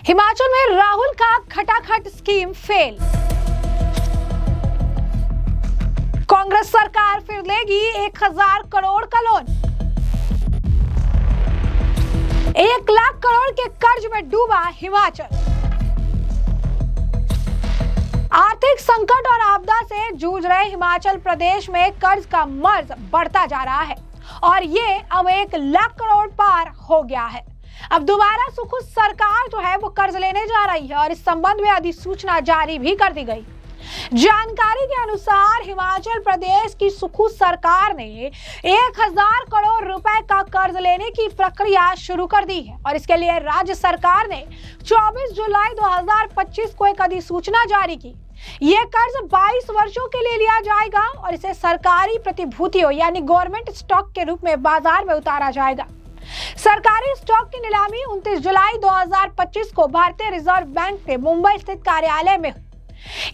हिमाचल में राहुल का खटाखट scheme fail. Congress सरकार फिर लेगी 1000 करोड़ का लोन। 1 लाख करोड़ के कर्ज में डूबा हिमाचल। आर्थिक संकट और आपदा से जूझ रहे हिमाचल प्रदेश में कर्ज का मर्ज बढ़ता जा रहा है और ये अब 1 लाख करोड़ पार हो गया है। अब दोबारा सुखू सरकार जो है वो कर्ज लेने जा रही है और इस संबंध में अधिसूचना जारी भी कर दी गई। जानकारी के अनुसार हिमाचल प्रदेश की सुखू सरकार ने 1000 करोड़ रुपए का कर्ज लेने की प्रक्रिया शुरू कर दी है और इसके लिए राज्य सरकार ने 24 जुलाई 2025 को एक अधिसूचना जारी की। ये कर्ज 22 वर्षों के लिए लिया जाएगा और इसे सरकारी प्रतिभूतियों यानी गवर्नमेंट स्टॉक के रूप में बाजार में उतारा जाएगा। सरकारी स्टॉक की नीलामी 29 जुलाई 2025 को भारतीय रिजर्व बैंक के मुंबई स्थित कार्यालय में हुई।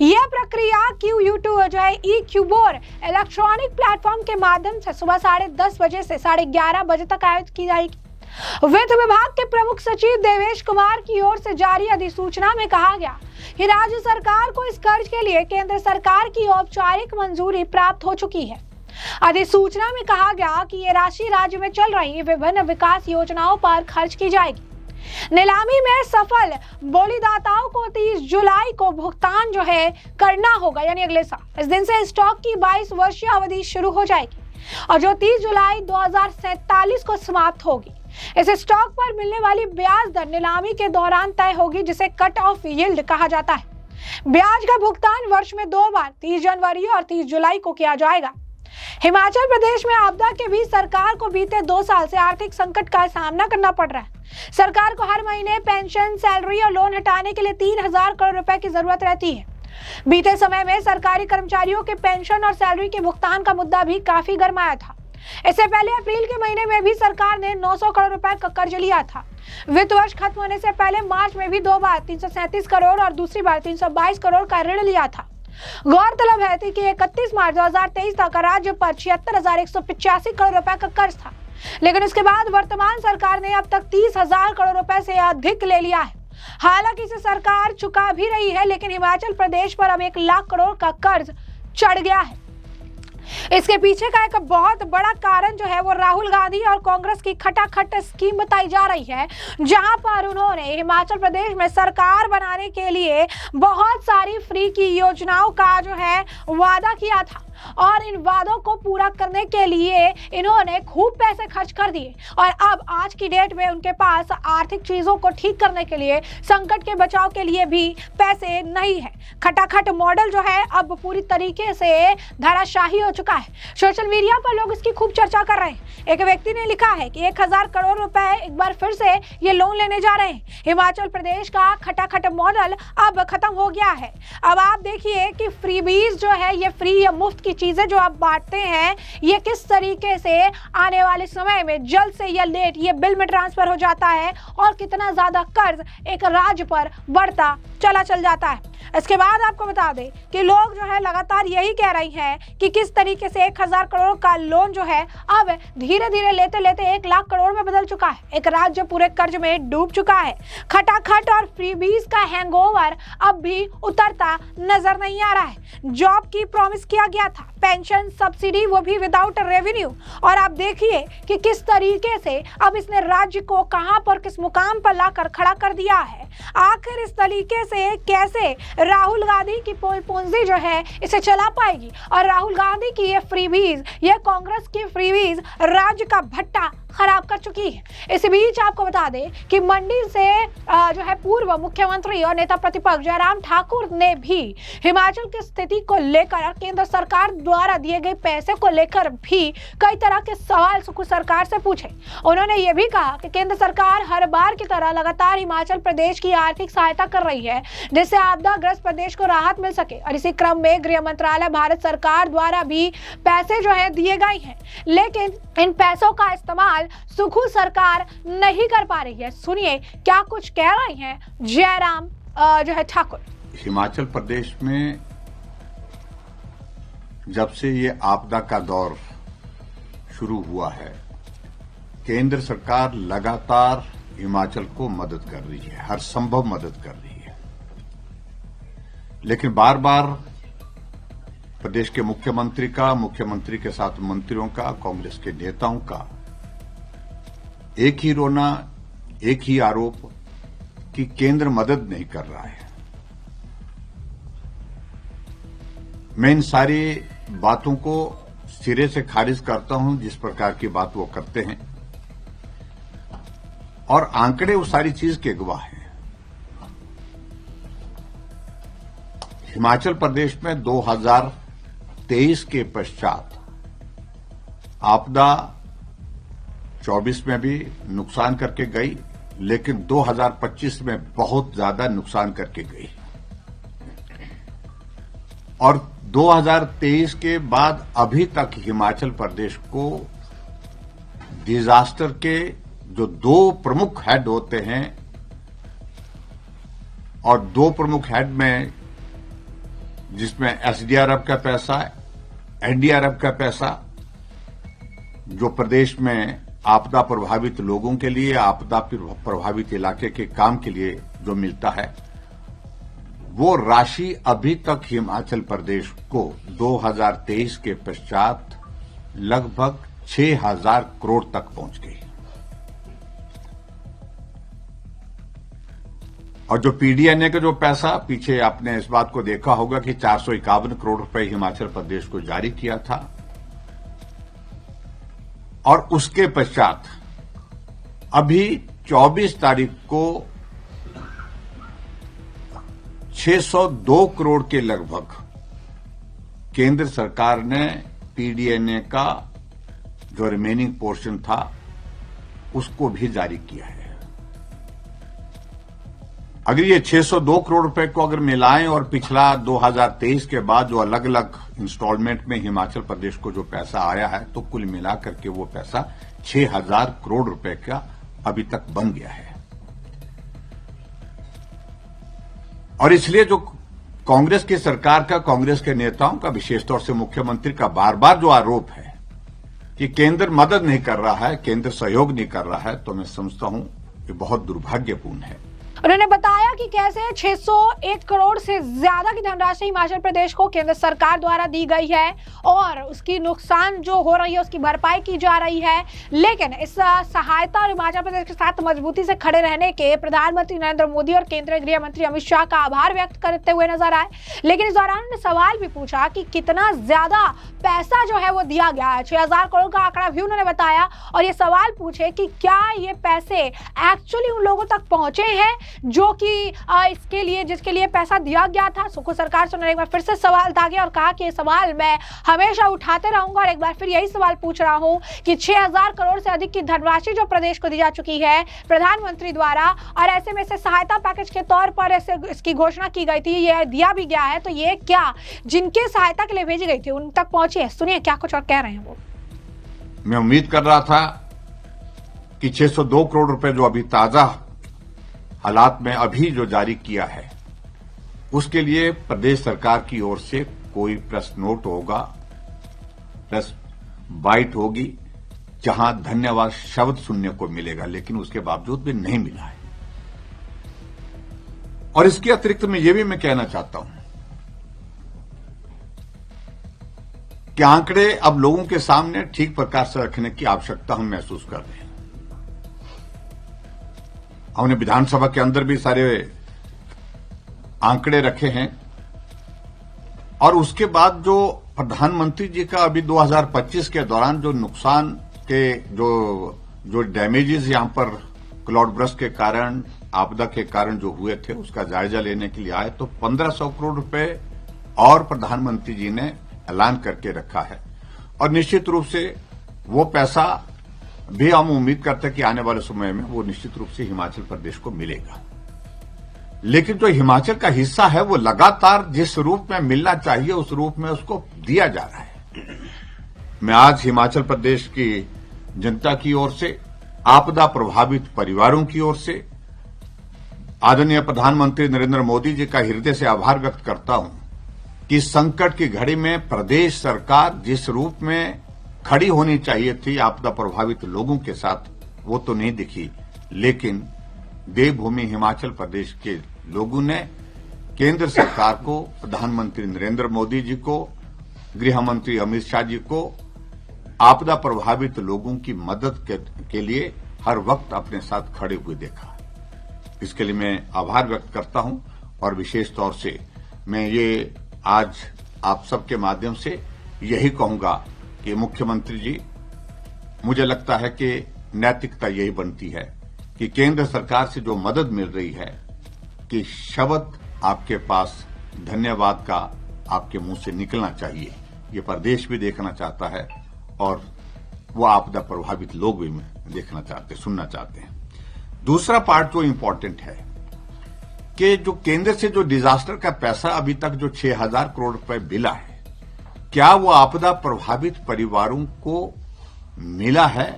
यह प्रक्रिया QU2 जो है ई-क्यूबोर इलेक्ट्रॉनिक प्लेटफॉर्म के माध्यम से सुबह 10:30 बजे से 11:30 बजे तक आयोजित की जाएगी। वित्त विभाग के प्रमुख सचिव देवेश कुमार की ओर से जारी अधिसूचना में कहा गया कि राज्य सरकार को इस कर्ज के लिए केंद्र सरकार की औपचारिक मंजूरी प्राप्त हो चुकी है। अधिसूचना में कहा गया कि ये राशि राज्य में चल रही विभिन्न विकास योजनाओं पर खर्च की जाएगी। नीलामी में सफल बोलीदाताओं को 30 जुलाई को भुगतान जो है करना होगा यानी अगले साल। इस दिन से स्टॉक की 22 वर्षीय अवधि शुरू हो जाएगी और जो 30 जुलाई 2047 को समाप्त होगी। इस स्टॉक पर मिलने वाली ब्याज दर नीलामी के दौरान तय होगी जिसे कट ऑफ यील्ड कहा जाता है। ब्याज का भुगतान वर्ष में 2 बार 30 जनवरी और 30 जुलाई को किया जाएगा। हिमाचल प्रदेश में आपदा के बीच सरकार को बीते 2 साल से आर्थिक संकट का सामना करना पड़ रहा है। सरकार को हर महीने पेंशन, सैलरी और लोन हटाने के लिए 3000 करोड़ रुपए की जरूरत रहती है। बीते समय में सरकारी कर्मचारियों के पेंशन और सैलरी के भुगतान का मुद्दा भी काफी गरमाया था। इससे पहले अप्रैल के महीने में भी सरकार ने 900 करोड़ रुपए का कर्ज लिया था। वित्त वर्ष खत्म होने से पहले मार्च में भी 2 बार 337 करोड़ और दूसरी बार 322 करोड़ का ऋण लिया था। गौरतलब है कि 31 मार्च 2023 तक राज्य पर 76,185 करोड़ रुपए का कर्ज था, लेकिन उसके बाद वर्तमान सरकार ने अब तक 30,000 करोड़ रुपए से अधिक ले लिया है। हालांकि इसे सरकार चुका भी रही है, लेकिन हिमाचल प्रदेश पर अब 1 लाख करोड़ का कर्ज चढ़ गया है। इसके पीछे का एक बहुत बड़ा कारण जो है वो राहुल गांधी और कांग्रेस की खटाखट स्कीम बताई जा रही है, जहां पर उन्होंने हिमाचल प्रदेश में सरकार बनाने के लिए बहुत सारी फ्री की योजनाओं का जो है वादा किया था और इन वादों को पूरा करने के लिए इन्होंने खूब पैसे खर्च कर दिए और अब आज की डेट में उनके पास आर्थिक चीजों को ठीक करने के लिए, संकट के बचाव के लिए भी पैसे नहीं है। खटाखट मॉडल जो है अब पूरी तरीके से धराशाही हो चुका है। सोशल मीडिया पर लोग इसकी खूब चर्चा कर रहे हैं। एक व्यक्ति ने लिखा है कि 1000 करोड़ रुपए एक बार फिर से ये लोन लेने जा रहे हैं। हिमाचल प्रदेश का खटाखट मॉडल अब खत्म हो गया है। अब आप देखिए कि फ्रीबीज जो है ये फ्री या मुफ्त की चीजें जो आप बांटते हैं ये किस तरीके से आने वाले समय में जल्द से या लेट ये बिल में ट्रांसफर हो जाता है और कितना ज्यादा कर्ज एक राज्य पर बढ़ता चल जाता है। इसके बाद आपको बता दें कि लोग जो है लगातार यही कह रही हैं कि किस तरीके से 1000 करोड़ का लोन जो है अब धीरे धीरे लेते लेते 1 लाख करोड़ में बदल चुका है। एक राज्य पूरे कर्ज में डूब चुका है। खटाखट और फ्रीबीज का हैंगओवर अब भी उतरता नजर नहीं आ रहा है। जॉब की प्रॉमिस किया गया था, पेंशन सब्सिडी वो भी विदाउट रेवेन्यू, और आप देखिए कि किस तरीके से अब इसने राज्य को कहां पर किस मुकाम पर लाकर खड़ा कर दिया है। आखिर इस तरीके से कैसे राहुल गांधी की पोल पूंजी जो है इसे चला पाएगी और राहुल गांधी की ये फ्रीबीज, ये कांग्रेस की फ्रीबीज राज्य का भट्टा खराब कर चुकी है। इस बीच आपको बता दें कि मंडी से जो है पूर्व मुख्यमंत्री और नेता प्रतिपक्ष जयराम ठाकुर ने भी हिमाचल की स्थिति को लेकर और केंद्र सरकार द्वारा दिए गए पैसे को लेकर भी कई तरह के सवाल सुखू सरकार से पूछे। उन्होंने ये भी कहा कि केंद्र सरकार हर बार की तरह लगातार हिमाचल प्रदेश की आर्थिक सहायता कर रही है जिससे आपदाग्रस्त प्रदेश को राहत मिल सके और इसी क्रम में गृह मंत्रालय भारत सरकार द्वारा भी पैसे जो है दिए गए हैं, लेकिन इन पैसों का इस्तेमाल सुखू सरकार नहीं कर पा रही है। सुनिए क्या कुछ कह रही हैं जयराम जो है ठाकुर। हिमाचल प्रदेश में जब से ये आपदा का दौर शुरू हुआ है, केंद्र सरकार लगातार हिमाचल को मदद कर रही है, हर संभव मदद कर रही है। लेकिन बार बार प्रदेश के मुख्यमंत्री का, मुख्यमंत्री के साथ मंत्रियों का, कांग्रेस के नेताओं का एक ही रोना, एक ही आरोप कि केंद्र मदद नहीं कर रहा है। मैं इन सारी बातों को सिरे से खारिज करता हूं जिस प्रकार की बात वो करते हैं, और आंकड़े उस सारी चीज के गवाह हैं। हिमाचल प्रदेश में 2023 के पश्चात आपदा 24 में भी नुकसान करके गई, लेकिन 2025 में बहुत ज्यादा नुकसान करके गई। और 2023 के बाद अभी तक हिमाचल प्रदेश को डिजास्टर के जो दो प्रमुख हेड होते हैं, और दो प्रमुख हेड में जिसमें एसडीआरएफ का पैसा, एनडीआरएफ का पैसा, जो प्रदेश में आपदा प्रभावित लोगों के लिए, आपदा प्रभावित इलाके के काम के लिए जो मिलता है, वो राशि अभी तक हिमाचल प्रदेश को 2023 के पश्चात लगभग 6,000 करोड़ तक पहुंच गई। और जो पीडीएनए का जो पैसा, पीछे आपने इस बात को देखा होगा कि 451 करोड़ रुपए हिमाचल प्रदेश को जारी किया था, और उसके पश्चात अभी 24 तारीख को 602 करोड़ के लगभग केंद्र सरकार ने पीडीएनए का जो रिमेनिंग पोर्शन था उसको भी जारी किया है। अगर ये 602 करोड़ रुपए को अगर मिलाएं और पिछला 2023 के बाद जो अलग अलग इंस्टॉलमेंट में हिमाचल प्रदेश को जो पैसा आया है, तो कुल मिलाकर के वो पैसा 6,000 करोड़ रुपए का अभी तक बन गया है। और इसलिए जो कांग्रेस की सरकार का, कांग्रेस के नेताओं का, विशेष तौर से मुख्यमंत्री का बार बार जो आरोप है कि केंद्र मदद नहीं कर रहा है, केंद्र सहयोग नहीं कर रहा है, तो मैं समझता हूं कि बहुत दुर्भाग्यपूर्ण है। उन्होंने बताया कि कैसे 601 करोड़ से ज्यादा की धनराशि हिमाचल प्रदेश को केंद्र सरकार द्वारा दी गई है और उसकी नुकसान जो हो रही है उसकी भरपाई की जा रही है। लेकिन इस सहायता और हिमाचल प्रदेश के साथ मजबूती से खड़े रहने के प्रधानमंत्री नरेंद्र मोदी और केंद्रीय गृह मंत्री अमित शाह का आभार व्यक्त करते हुए नजर आए। लेकिन इस दौरान उन्होंने सवाल भी पूछा कि कितना ज्यादा पैसा जो है वो दिया गया है। 6,000 करोड़ का आंकड़ा भी उन्होंने बताया, और ये सवाल पूछे कि क्या ये पैसे एक्चुअली उन लोगों तक पहुंचे हैं जो कि इसके लिए, जिसके लिए पैसा दिया गया था। सुखो सरकार से उन्होंने एक बार फिर से सवाल दागे और कहा कि ये सवाल मैं हमेशा उठाते रहूंगा, और एक बार फिर यही सवाल पूछ रहा हूं कि 6,000 करोड़ से अधिक की धनराशि जो प्रदेश को दी जा चुकी है प्रधानमंत्री द्वारा, और ऐसे में से सहायता पैकेज के तौर पर ऐसे इसकी घोषणा की गई थी, ये दिया भी गया है, तो ये क्या जिनके सहायता के लिए भेजी गई थी उन तक पहुंची है? सुनिए क्या कुछ और कह रहे हैं वो। मैं उम्मीद कर रहा था कि 602 करोड़ रुपए जो अभी ताजा हालात में अभी जो जारी किया है, उसके लिए प्रदेश सरकार की ओर से कोई प्रेस नोट होगा, प्रेस बाइट होगी, जहां धन्यवाद शब्द सुनने को मिलेगा, लेकिन उसके बावजूद भी नहीं मिला है। और इसके अतिरिक्त मैं ये भी मैं कहना चाहता हूं कि आंकड़े अब लोगों के सामने ठीक प्रकार से रखने की आवश्यकता हम महसूस कर रहे हैं। हमने विधानसभा के अंदर भी सारे आंकड़े रखे हैं, और उसके बाद जो प्रधानमंत्री जी का अभी 2025 के दौरान जो नुकसान के जो डैमेजेस यहां पर क्लाउड बर्स्ट के कारण, आपदा के कारण जो हुए थे, उसका जायजा लेने के लिए आए, तो 1,500 करोड़ रुपए और प्रधानमंत्री जी ने ऐलान करके रखा है। और निश्चित रूप से वो पैसा भी हम उम्मीद करते हैं कि आने वाले समय में वो निश्चित रूप से हिमाचल प्रदेश को मिलेगा। लेकिन जो हिमाचल का हिस्सा है वो लगातार जिस रूप में मिलना चाहिए उस रूप में उसको दिया जा रहा है। मैं आज हिमाचल प्रदेश की जनता की ओर से, आपदा प्रभावित परिवारों की ओर से आदरणीय प्रधानमंत्री नरेंद्र मोदी जी का हृदय से आभार व्यक्त करता हूं कि संकट की घड़ी में प्रदेश सरकार जिस रूप में खड़ी होनी चाहिए थी आपदा प्रभावित लोगों के साथ, वो तो नहीं दिखी, लेकिन देवभूमि हिमाचल प्रदेश के लोगों ने केंद्र सरकार को, प्रधानमंत्री नरेंद्र मोदी जी को, गृह मंत्री अमित शाह जी को आपदा प्रभावित लोगों की मदद के लिए हर वक्त अपने साथ खड़े हुए देखा। इसके लिए मैं आभार व्यक्त करता हूं और विशेष तौर से मैं ये आज आप सबके माध्यम से यही कहूंगा कि मुख्यमंत्री जी, मुझे लगता है कि नैतिकता यही बनती है कि केंद्र सरकार से जो मदद मिल रही है कि शब्द आपके पास धन्यवाद का आपके मुंह से निकलना चाहिए। ये प्रदेश भी देखना चाहता है और वो आपदा प्रभावित लोग भी देखना चाहते, सुनना चाहते हैं। दूसरा पार्ट जो इम्पोर्टेंट है कि जो केंद्र से जो डिजास्टर का पैसा अभी तक जो 6,000 करोड़ रुपए मिला है, क्या वो आपदा प्रभावित परिवारों को मिला है?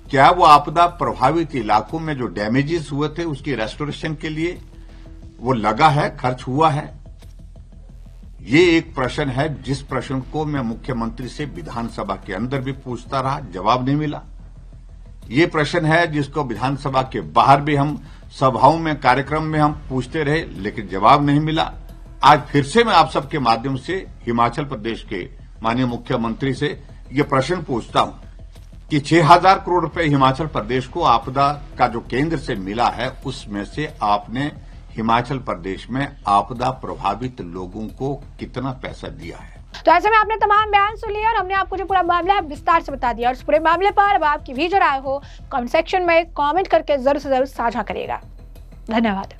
क्या वो आपदा प्रभावित इलाकों में जो डैमेजेस हुए थे उसकी रेस्टोरेशन के लिए वो लगा है, खर्च हुआ है? ये एक प्रश्न है जिस प्रश्न को मैं मुख्यमंत्री से विधानसभा के अंदर भी पूछता रहा, जवाब नहीं मिला। ये प्रश्न है जिसको विधानसभा के बाहर भी हम सभाओं में, कार्यक्रम में हम पूछते रहे, लेकिन जवाब नहीं मिला। आज फिर से मैं आप सबके माध्यम से हिमाचल प्रदेश के माननीय मुख्यमंत्री से ये प्रश्न पूछता हूं कि 6,000 करोड़ रुपए हिमाचल प्रदेश को आपदा का जो केंद्र से मिला है, उसमें से आपने हिमाचल प्रदेश में आपदा प्रभावित लोगों को कितना पैसा दिया है? तो ऐसे में आपने तमाम बयान सुन लिया और हमने आपको जो पूरा मामला है विस्तार से बता दिया। और इस पूरे मामले पर अब आपकी भी जो राय हो कमेंट सेक्शन में कमेंट करके जरूर से जरूर साझा करिएगा। धन्यवाद।